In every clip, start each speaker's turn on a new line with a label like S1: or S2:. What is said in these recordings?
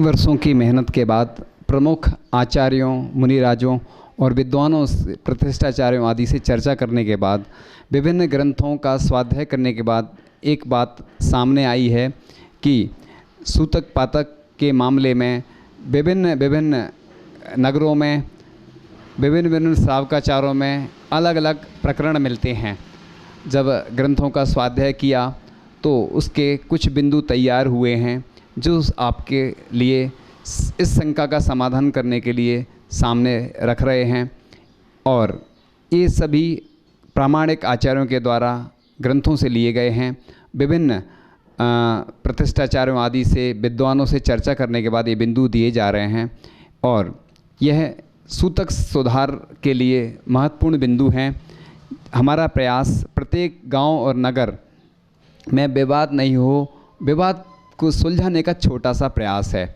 S1: वर्षों की मेहनत के बाद प्रमुख आचार्यों, मुनिराजों और विद्वानों से, प्रतिष्ठाचार्यों आदि से चर्चा करने के बाद, विभिन्न ग्रंथों का स्वाध्याय करने के बाद एक बात सामने आई है कि सूतक पातक के मामले में विभिन्न विभिन्न नगरों में, विभिन्न विभिन्न श्रावकाचारों में अलग अलग प्रकरण मिलते हैं। जब ग्रंथों का स्वाध्याय किया तो उसके कुछ बिंदु तैयार हुए हैं जो आपके लिए इस शंका का समाधान करने के लिए सामने रख रहे हैं, और ये सभी प्रामाणिक आचार्यों के द्वारा ग्रंथों से लिए गए हैं। विभिन्न प्रतिष्ठाचार्यों आदि से, विद्वानों से चर्चा करने के बाद ये बिंदु दिए जा रहे हैं, और यह सूतक सुधार के लिए महत्वपूर्ण बिंदु हैं। हमारा प्रयास प्रत्येक गांव और नगर में विवाद नहीं हो, विवाद को सुलझाने का छोटा सा प्रयास है,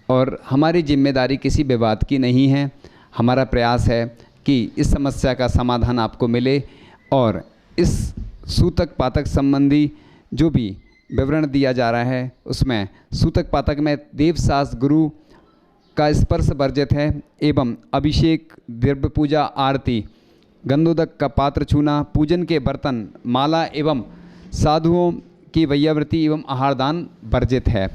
S1: और हमारी जिम्मेदारी किसी विवाद की नहीं है। हमारा प्रयास है कि इस समस्या का समाधान आपको मिले, और इस सूतक पातक संबंधी जो भी विवरण दिया जा रहा है उसमें सूतक पातक में देवशास गुरु का स्पर्श वर्जित है, एवं अभिषेक, द्रव्य पूजा, आरती, गंधोदक का पात्र छूना, पूजन के बर्तन, माला एवं साधुओं की वैयावृत्ति एवं आहारदान वर्जित है,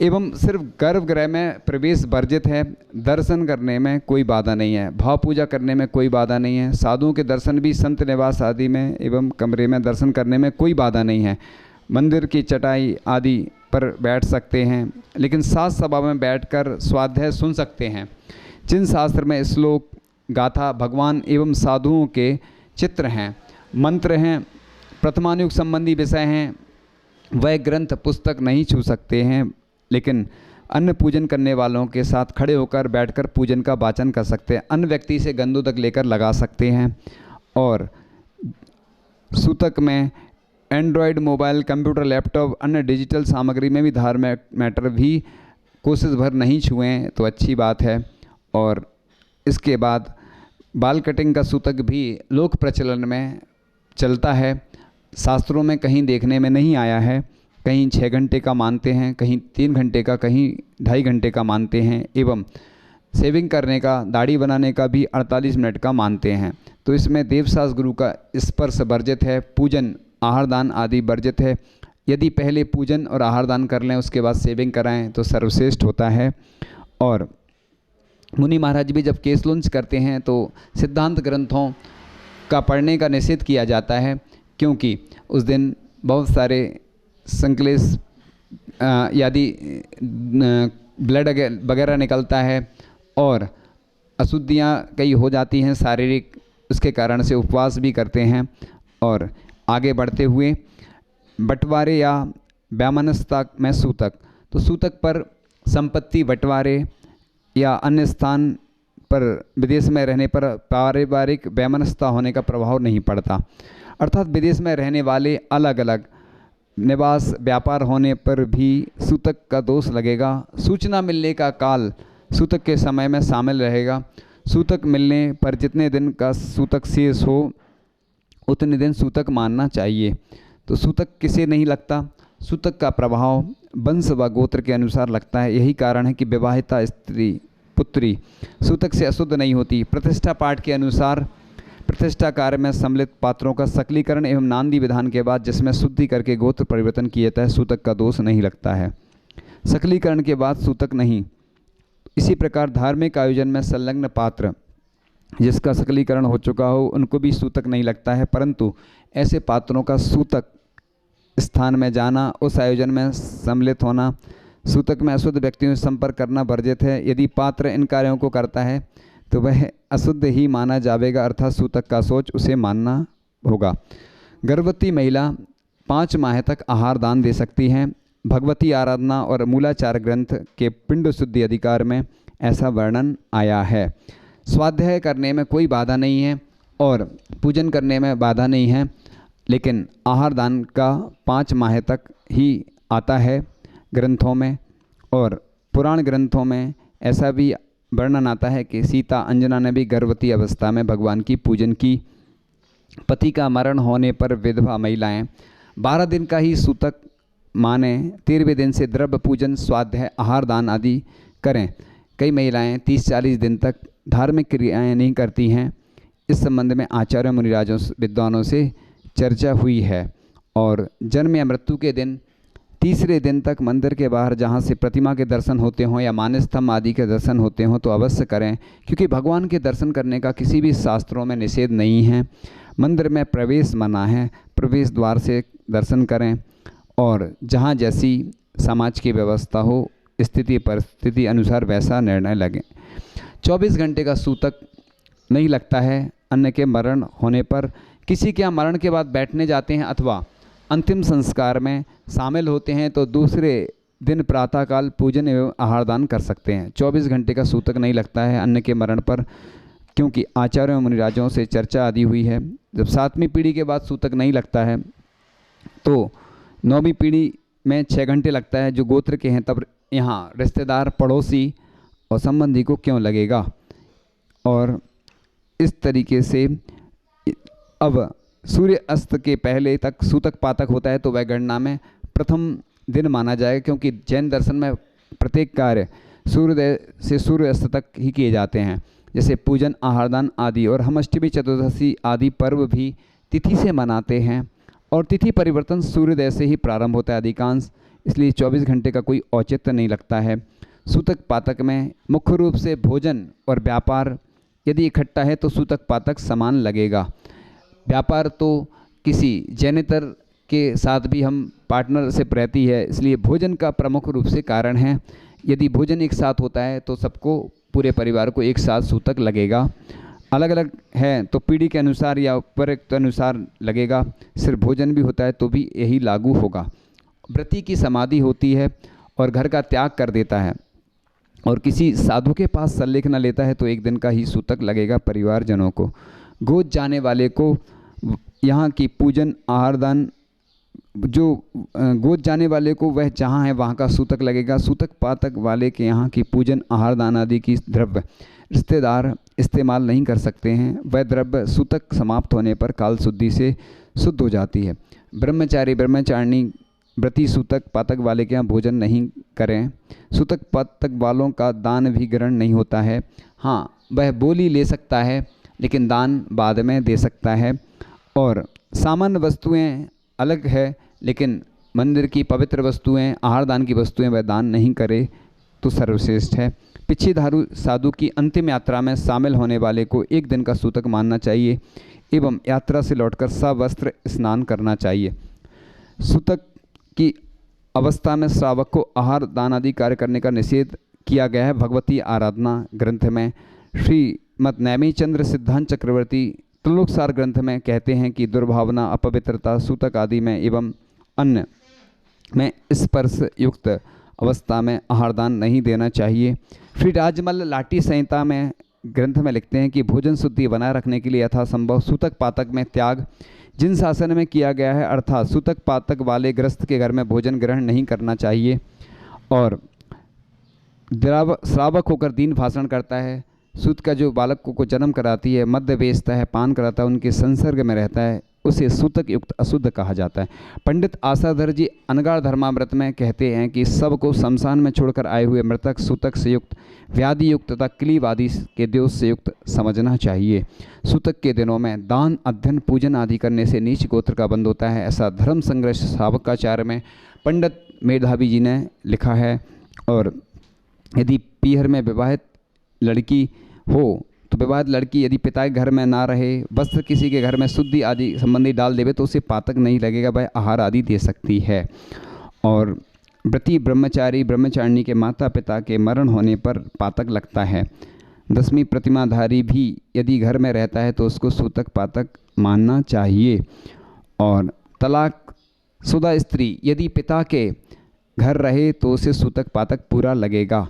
S1: एवं सिर्फ गर्भगृह में प्रवेश वर्जित है। दर्शन करने में कोई बाधा नहीं है, भाव पूजा करने में कोई बाधा नहीं है, साधुओं के दर्शन भी संत निवास आदि में एवं कमरे में दर्शन करने में कोई बाधा नहीं है। मंदिर की चटाई आदि पर बैठ सकते हैं, लेकिन साध सभा में बैठकर स्वाध्याय सुन सकते हैं। जिन शास्त्र में श्लोक, गाथा, भगवान एवं साधुओं के चित्र हैं, मंत्र हैं, प्रथमानुग संबंधी विषय हैं, वह ग्रंथ पुस्तक नहीं छू सकते हैं, लेकिन अन्य पूजन करने वालों के साथ खड़े होकर बैठकर पूजन का वाचन कर सकते हैं। अन्य व्यक्ति से गंधोदक लेकर लगा सकते हैं, और सूतक में एंड्रॉयड मोबाइल, कंप्यूटर, लैपटॉप, अन्य डिजिटल सामग्री में भी धार्मिक मैटर भी कोशिश भर नहीं छुएं तो अच्छी बात है। और इसके बाद बाल कटिंग का सूतक भी लोक प्रचलन में चलता है, शास्त्रों में कहीं देखने में नहीं आया है। कहीं 6 घंटे का मानते हैं, कहीं 3 घंटे का, कहीं 2.5 घंटे का मानते हैं, एवं शेविंग करने का, दाढ़ी बनाने का भी 48 मिनट का मानते हैं। तो इसमें देवशास गुरु का स्पर्श वर्जित है, पूजन, आहारदान आदि वर्जित है। यदि पहले पूजन और आहारदान कर लें, उसके बाद शेविंग कराएं तो सर्वश्रेष्ठ होता है। और मुनि महाराज भी जब केस लॉन्च करते हैं तो सिद्धांत ग्रंथों का पढ़ने का निषेध किया जाता है, क्योंकि उस दिन बहुत सारे संक्लेश यदि ब्लड वगैरह निकलता है और अशुद्धियाँ कई हो जाती हैं शारीरिक, उसके कारण से उपवास भी करते हैं। और आगे बढ़ते हुए बंटवारे या वैमनस्यता में सूतक, तो सूतक पर संपत्ति बंटवारे या अन्य स्थान पर विदेश में रहने पर पारिवारिक वैमनस्यता होने का प्रभाव नहीं पड़ता। अर्थात विदेश में रहने वाले अलग अलग निवास व्यापार होने पर भी सूतक का दोष लगेगा। सूचना मिलने का काल सूतक के समय में शामिल रहेगा। सूतक मिलने पर जितने दिन का सूतक शेष हो उतने दिन सूतक मानना चाहिए। तो सूतक किसे नहीं लगता? सूतक का प्रभाव वंश व गोत्र के अनुसार लगता है। यही कारण है कि विवाहिता स्त्री पुत्री सूतक से अशुद्ध नहीं होती। प्रतिष्ठा पाठ के अनुसार प्रतिष्ठा कार्य में सम्मिलित पात्रों का सकलीकरण एवं नांदी विधान के बाद जिसमें शुद्धि करके गोत्र परिवर्तन किए जाता है, सूतक का दोष नहीं लगता है। सकलीकरण के बाद सूतक नहीं। इसी प्रकार धार्मिक आयोजन में संलग्न पात्र जिसका सकलीकरण हो चुका हो उनको भी सूतक नहीं लगता है, परंतु ऐसे पात्रों का सूतक स्थान में जाना, उस आयोजन में सम्मिलित होना, सूतक में अशुद्ध व्यक्तियों से संपर्क करना वर्जित है। यदि पात्र इन कार्यों को करता है तो वह अशुद्ध ही माना जाएगा, अर्थात सूतक का शौच उसे मानना होगा। गर्भवती महिला 5 माह तक आहार दान दे सकती हैं। भगवती आराधना और मूलाचार ग्रंथ के पिंड शुद्धि अधिकार में ऐसा वर्णन आया है। स्वाध्याय करने में कोई बाधा नहीं है और पूजन करने में बाधा नहीं है, लेकिन आहार दान का 5 माह तक ही आता है ग्रंथों में। और पुराण ग्रंथों में ऐसा भी वर्णन आता है कि सीता अंजना ने भी गर्भवती अवस्था में भगवान की पूजन की। पति का मरण होने पर विधवा महिलाएं 12 दिन का ही सूतक माने 13वें दिन से द्रव्य पूजन, स्वाध्याय, आहार दान आदि करें। कई महिलाएं 30-40 दिन तक धार्मिक क्रियाएं नहीं करती हैं। इस संबंध में आचार्य मुनिराजों विद्वानों से चर्चा हुई है। और जन्म या मृत्यु के दिन 3रे दिन तक मंदिर के बाहर जहाँ से प्रतिमा के दर्शन होते हों या मानस स्तंभ आदि के दर्शन होते हों तो अवश्य करें, क्योंकि भगवान के दर्शन करने का किसी भी शास्त्रों में निषेध नहीं है। मंदिर में प्रवेश मना है, प्रवेश द्वार से दर्शन करें और जहाँ जैसी समाज की व्यवस्था हो, स्थिति परिस्थिति अनुसार वैसा निर्णय लगे। 24 घंटे का सूतक नहीं लगता है। अन्य के मरण होने पर, किसी के यहाँ मरण के बाद बैठने जाते हैं अथवा अंतिम संस्कार में शामिल होते हैं तो दूसरे दिन प्रातःकाल पूजन एवं आहारदान कर सकते हैं। 24 घंटे का सूतक नहीं लगता है अन्य के मरण पर, क्योंकि आचार्यों मुनिराजों से चर्चा आदि हुई है। जब 7वीं पीढ़ी के बाद सूतक नहीं लगता है तो 9वीं पीढ़ी में 6 घंटे लगता है जो गोत्र के हैं। तब यहाँ रिश्तेदार, पड़ोसी और संबंधी को क्यों लगेगा। और इस तरीके से अब सूर्य अस्त के पहले तक सूतक पातक होता है तो वह गणना में प्रथम दिन माना जाएगा, क्योंकि जैन दर्शन में प्रत्येक कार्य सूर्योदय से सूर्य अस्त तक ही किए जाते हैं, जैसे पूजन, आहारदान आदि। और हम अष्टमी, चतुर्दशी आदि पर्व भी तिथि से मनाते हैं और तिथि परिवर्तन सूर्योदय से ही प्रारंभ होता है अधिकांश, इसलिए 24 घंटे का कोई औचित्य नहीं लगता है। सूतक पातक में मुख्य रूप से भोजन और व्यापार यदि इकट्ठा है तो सूतक पातक समान लगेगा। व्यापार तो किसी जैनेतर के साथ भी हम पार्टनरशिप रहती है, इसलिए भोजन का प्रमुख रूप से कारण है। यदि भोजन एक साथ होता है तो सबको, पूरे परिवार को एक साथ सूतक लगेगा। अलग अलग है तो पीढ़ी के अनुसार या उपयुक्त अनुसार लगेगा। सिर्फ भोजन भी होता है तो भी यही लागू होगा। व्रती की समाधि होती है और घर का त्याग कर देता है और किसी साधु के पास सल्लेख न लेता है तो 1 दिन का ही सूतक लगेगा परिवारजनों को। गोद जाने वाले को यहाँ की पूजन, आहारदान, जो गोद जाने वाले को वह जहाँ है वहाँ का सूतक लगेगा। सूतक पातक वाले के यहाँ की पूजन, आहारदान आदि की द्रव्य रिश्तेदार इस्तेमाल नहीं कर सकते हैं। वह द्रव्य सूतक समाप्त होने पर काल शुद्धि से शुद्ध हो जाती है। ब्रह्मचारी ब्रह्मचारिणी व्रती सूतक पातक वाले के यहाँ भोजन नहीं करें। सूतक पातक वालों का दान भी ग्रहण नहीं होता है। हाँ, वह बोली ले सकता है लेकिन दान बाद में दे सकता है। और सामान्य वस्तुएं अलग है, लेकिन मंदिर की पवित्र वस्तुएं, आहारदान की वस्तुएं वह दान नहीं करे तो सर्वश्रेष्ठ है। पिछीधारू साधु की अंतिम यात्रा में शामिल होने वाले को 1 दिन का सूतक मानना चाहिए एवं यात्रा से लौटकर सवस्त्र स्नान करना चाहिए। सूतक की अवस्था में श्रावक को आहार दान आदि कार्य करने का निषेध किया गया है। भगवती आराधना ग्रंथ में श्रीमद् नैमिचंद्र सिद्धांत चक्रवर्ती त्रिलोकसार ग्रंथ में कहते हैं कि दुर्भावना, अपवित्रता सूतक आदि में एवं अन्य में स्पर्श युक्त अवस्था में आहारदान नहीं देना चाहिए। श्री राजमल लाटी संहिता में ग्रंथ में लिखते हैं कि भोजन शुद्धि बनाए रखने के लिए यथासंभव सूतक पातक में त्याग जिन शासन में किया गया है, अर्थात सूतक पातक वाले गृहस्थ के घर में भोजन ग्रहण नहीं करना चाहिए। और श्रावक होकर दीन भाषण करता है, सूत का जो बालक को जन्म कराती है, मद्य बेचता है, पान कराता है, उनके संसर्ग में रहता है, उसे सूतक युक्त अशुद्ध कहा जाता है। पंडित आसाधर जी अनगार धर्मामृत में कहते हैं कि सबको शमशान में छोड़कर आए हुए मृतक सूतक से युक्त, व्याधि युक्त तथा क्लीब आदि के दोष से युक्त समझना चाहिए। सूतक के दिनों में दान, अध्ययन, पूजन आदि करने से नीच गोत्र का बंध होता है, ऐसा धर्म संग्रह श्रावकाचार्य में पंडित मेधावी जी ने लिखा है। और यदि पीहर में विवाहित लड़की हो तो विवाहित लड़की यदि पिता के घर में ना रहे, वस्त्र किसी के घर में शुद्धि आदि संबंधी डाल देवे तो उसे पातक नहीं लगेगा, वह आहार आदि दे सकती है। और व्रती ब्रह्मचारी ब्रह्मचारिणी के माता पिता के मरण होने पर पातक लगता है। 10वीं प्रतिमाधारी भी यदि घर में रहता है तो उसको सूतक पातक मानना चाहिए। और तलाक शुदा स्त्री यदि पिता के घर रहे तो उसे सूतक पातक पूरा लगेगा।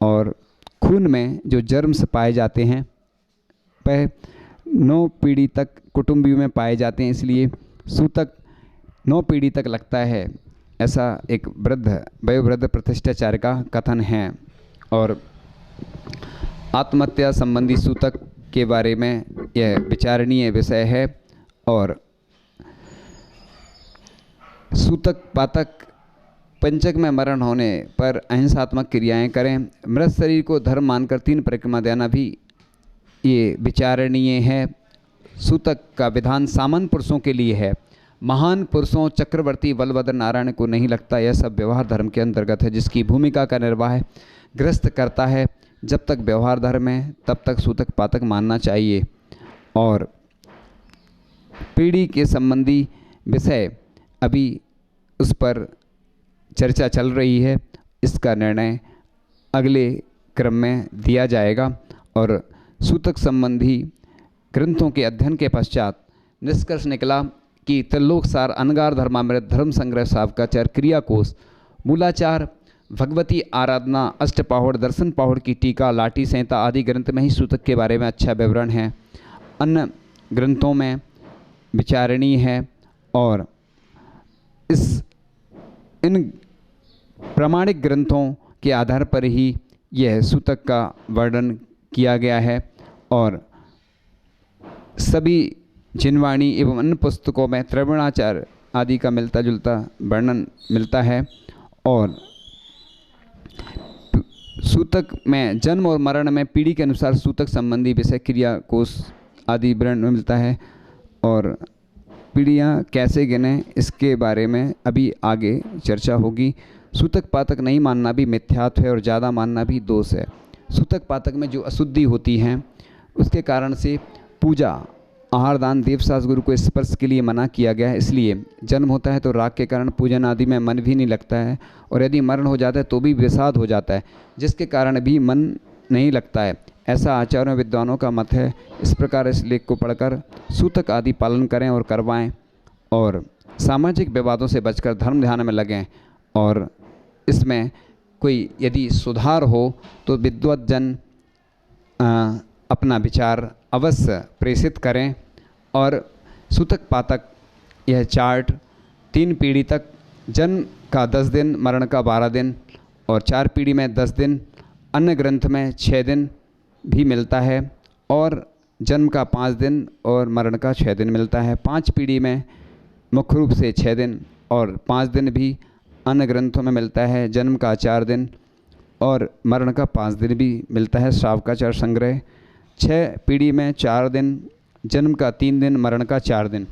S1: और खून में जो जर्म्स पाए जाते हैं वह 9 पीढ़ी तक कुटुंबियों में पाए जाते हैं, इसलिए सूतक 9 पीढ़ी तक लगता है, ऐसा एक वयोवृद्ध प्रतिष्ठाचार्य का कथन है। और आत्महत्या संबंधी सूतक के बारे में यह विचारणीय विषय है। और सूतक पातक पंचक में मरण होने पर अहिंसात्मक क्रियाएं करें। मृत शरीर को धर्म मानकर 3 परिक्रमा देना भी ये विचारणीय है। सूतक का विधान सामान्य पुरुषों के लिए है, महान पुरुषों चक्रवर्ती बलभद्र नारायण को नहीं लगता। यह सब व्यवहार धर्म के अंतर्गत है, जिसकी भूमिका का निर्वाह गृहस्थ करता है। जब तक व्यवहार धर्म है तब तक सूतक पातक मानना चाहिए। और पीढ़ी के संबंधी विषय अभी उस पर चर्चा चल रही है, इसका निर्णय अगले क्रम में दिया जाएगा। और सूतक संबंधी ग्रंथों के अध्ययन के पश्चात निष्कर्ष निकला कि त्रिलोकसार, अनगार धर्मामृत, धर्म संग्रह, सावकाचार, क्रियाकोश, मूलाचार, भगवती आराधना, अष्टपाहुड़, दर्शन पाहुड़ की टीका, लाठी संहिता आदि ग्रंथ में ही सूतक के बारे में अच्छा विवरण है। अन्य ग्रंथों में विचारणीय है और इन प्रामाणिक ग्रंथों के आधार पर ही यह सूतक का वर्णन किया गया है। और सभी जिनवाणी एवं अन्य पुस्तकों में त्रिगुणाचार आदि का मिलता जुलता वर्णन मिलता है। और सूतक में जन्म और मरण में पीढ़ी के अनुसार सूतक संबंधी विषय, क्रिया कोश आदि वर्णन मिलता है। और पीढ़ियाँ कैसे गिने इसके बारे में अभी आगे चर्चा होगी। सूतक पातक नहीं मानना भी मिथ्यात्व है और ज़्यादा मानना भी दोष है। सूतक पातक में जो अशुद्धि होती हैं उसके कारण से पूजा, आहार दान, देवशास गुरु को स्पर्श के लिए मना किया गया है। इसलिए जन्म होता है तो राग के कारण पूजन आदि में मन भी नहीं लगता है, और यदि मरण हो जाता है तो भी विषाद हो जाता है, जिसके कारण भी मन नहीं लगता है। ऐसा आचार्यों विद्वानों का मत है। इस प्रकार इस लेख को पढ़कर सूतक आदि पालन करें और करवाएं, और सामाजिक विवादों से बचकर धर्म ध्यान में लगें। और इसमें कोई यदि सुधार हो तो विद्वत जन अपना विचार अवश्य प्रेषित करें। और सूतक पातक यह चार्ट 3 पीढ़ी तक, जन्म का 10 दिन, मरण का 12 दिन, और 4 पीढ़ी में 10 दिन, अन्य ग्रंथ में 6 दिन भी मिलता है, और जन्म का 5 दिन और मरण का 6 दिन मिलता है। 5 पीढ़ी में मुख्य रूप से 6 दिन और 5 दिन भी अन्य ग्रंथों में मिलता है। जन्म का 4 दिन और मरण का 5 दिन भी मिलता है। सावकाचार संग्रह 6 पीढ़ी में 4 दिन, जन्म का 3 दिन, मरण का 4 दिन।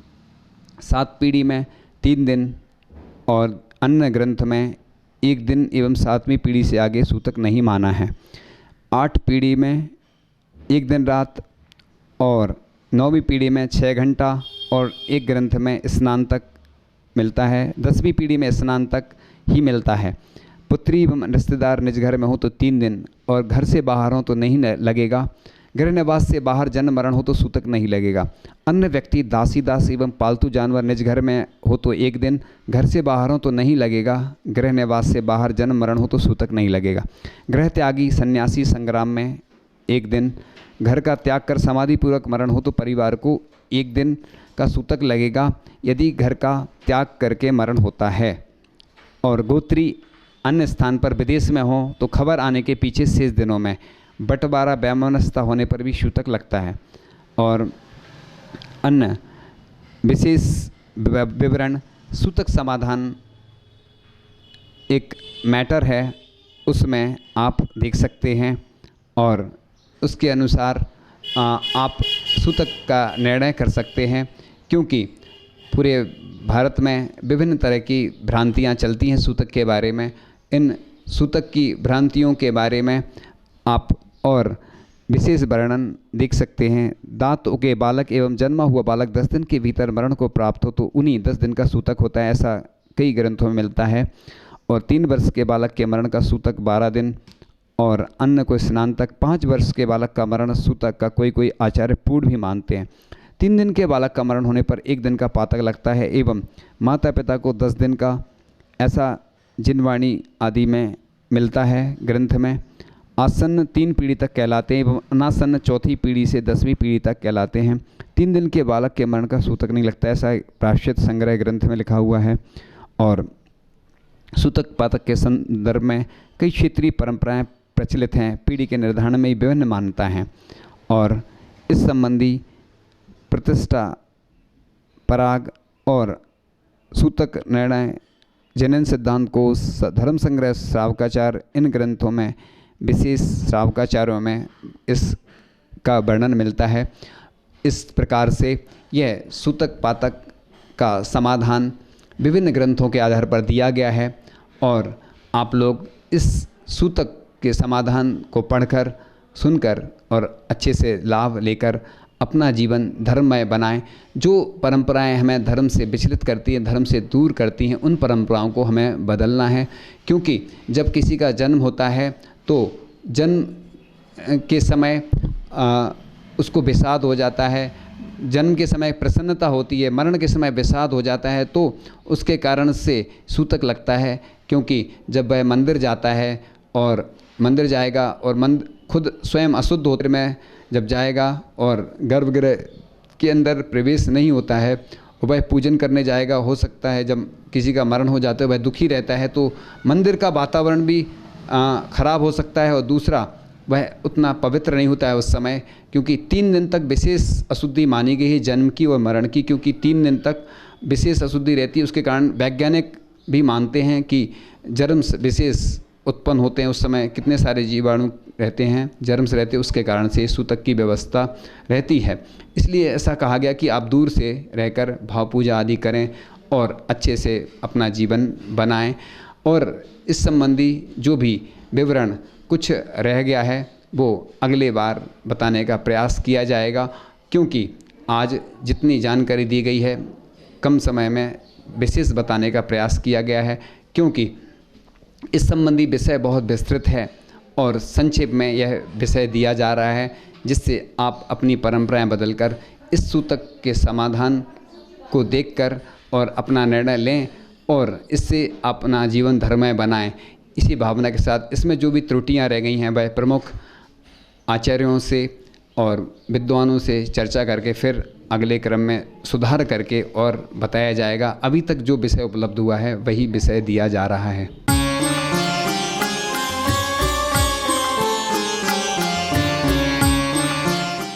S1: 7 पीढ़ी में 3 दिन और अन्य ग्रंथ में 1 दिन एवं 7वीं पीढ़ी से आगे सूतक नहीं माना है। 8 पीढ़ी में 1 दिन रात और 9वीं पीढ़ी में 6 घंटा और एक ग्रंथ में स्नान तक मिलता है। 10वीं पीढ़ी में स्नान तक ही मिलता है। पुत्री एवं रिश्तेदार निज घर में हो तो 3 दिन, और घर से बाहर हो तो नहीं लगेगा। गृह निवास से बाहर जन्म मरण हो तो सूतक नहीं लगेगा। अन्य व्यक्ति दासी दास एवं पालतू जानवर निज घर में हो तो 1 दिन, घर से बाहर हो तो नहीं लगेगा। गृह निवास से बाहर जन्म मरण हो तो सूतक नहीं लगेगा। गृह त्यागी सन्यासी संग्राम में 1 दिन, घर का त्याग कर समाधिपूर्वक मरण हो तो परिवार को 1 दिन का सूतक लगेगा यदि घर का त्याग करके मरण होता है। और गोत्री अन्य स्थान पर विदेश में हो तो खबर आने के पीछे शेष दिनों में बंटवारा वैमनस्यता होने पर भी सूतक लगता है। और अन्य विशेष विवरण सूतक समाधान एक मैटर है, उसमें आप देख सकते हैं, और उसके अनुसार आप सूतक का निर्णय कर सकते हैं। क्योंकि पूरे भारत में विभिन्न तरह की भ्रांतियां चलती हैं सूतक के बारे में। इन सूतक की भ्रांतियों के बारे में आप और विशेष वर्णन देख सकते हैं। दांत उगे बालक एवं जन्मा हुआ बालक 10 दिन के भीतर मरण को प्राप्त हो तो उन्हीं 10 दिन का सूतक होता है, ऐसा कई ग्रंथों में मिलता है। और 3 वर्ष के बालक के मरण का सूतक 12 दिन, और अन्य को स्नान तक। 5 वर्ष के बालक का मरण सूतक का कोई आचार्य पूर्ण भी मानते हैं। 3 दिन के बालक का मरण होने पर 1 दिन का पातक लगता है, एवं माता पिता को 10 दिन का, ऐसा जिनवाणी आदि में मिलता है ग्रंथ में। आसन्न 3 पीढ़ी तक कहलाते हैं एवं अनासन्न 4थी पीढ़ी से 10वीं पीढ़ी तक कहलाते हैं। 3 दिन के बालक के मरण का सूतक नहीं लगता, ऐसा प्रायश्चित संग्रह ग्रंथ में लिखा हुआ है। और सूतक पातक के संदर्भ में कई क्षेत्रीय परंपराएं प्रचलित हैं। पीढ़ी के निर्धारण में विभिन्न मान्यता हैं, और इस संबंधी प्रतिष्ठा, पराग और सूतक निर्णय जनन सिद्धांत कोश, धर्म संग्रह श्रावकाचार, इन ग्रंथों में विशेष श्रावकाचार्यों में इसका वर्णन मिलता है। इस प्रकार से यह सूतक पातक का समाधान विभिन्न ग्रंथों के आधार पर दिया गया है और आप लोग इस सूतक के समाधान को पढ़कर, सुनकर और अच्छे से लाभ लेकर अपना जीवन धर्ममय बनाएं। जो परंपराएं हमें धर्म से विचलित करती हैं, धर्म से दूर करती हैं, उन परंपराओं को हमें बदलना है। क्योंकि जब किसी का जन्म होता है तो जन्म के समय उसको विषाद हो जाता है, जन्म के समय प्रसन्नता होती है, मरण के समय विषाद हो जाता है, तो उसके कारण से सूतक लगता है। क्योंकि जब वह मंदिर जाता है और मंदिर जाएगा और खुद स्वयं अशुद्ध होते में जब जाएगा और गर्भगृह के अंदर प्रवेश नहीं होता है, वह पूजन करने जाएगा, हो सकता है जब किसी का मरण हो जाता है वह दुखी रहता है, तो मंदिर का वातावरण भी खराब हो सकता है और दूसरा वह उतना पवित्र नहीं होता है उस समय। क्योंकि 3 दिन तक विशेष अशुद्धि मानी गई है जन्म की और मरण की, क्योंकि 3 दिन तक विशेष अशुद्धि रहती है। उसके कारण वैज्ञानिक भी मानते हैं कि जर्म्स विशेष उत्पन्न होते हैं, उस समय कितने सारे जीवाणु रहते हैं, जर्म्स रहते हैं, उसके कारण से सूतक की व्यवस्था रहती है। इसलिए ऐसा कहा गया कि आप दूर से रहकर भाव पूजा आदि करें और अच्छे से अपना जीवन बनाएं। और इस संबंधी जो भी विवरण कुछ रह गया है वो अगले बार बताने का प्रयास किया जाएगा, क्योंकि आज जितनी जानकारी दी गई है कम समय में विशेष बताने का प्रयास किया गया है, क्योंकि इस संबंधी विषय बहुत विस्तृत है और संक्षेप में यह विषय दिया जा रहा है, जिससे आप अपनी परंपराएं बदलकर इस सूतक के समाधान को देखकर और अपना निर्णय लें और इससे अपना जीवन धर्ममय बनाएं। इसी भावना के साथ इसमें जो भी त्रुटियां रह गई हैं वह प्रमुख आचार्यों से और विद्वानों से चर्चा करके फिर अगले क्रम में सुधार करके और बताया जाएगा। अभी तक जो विषय उपलब्ध हुआ है वही विषय दिया जा रहा है।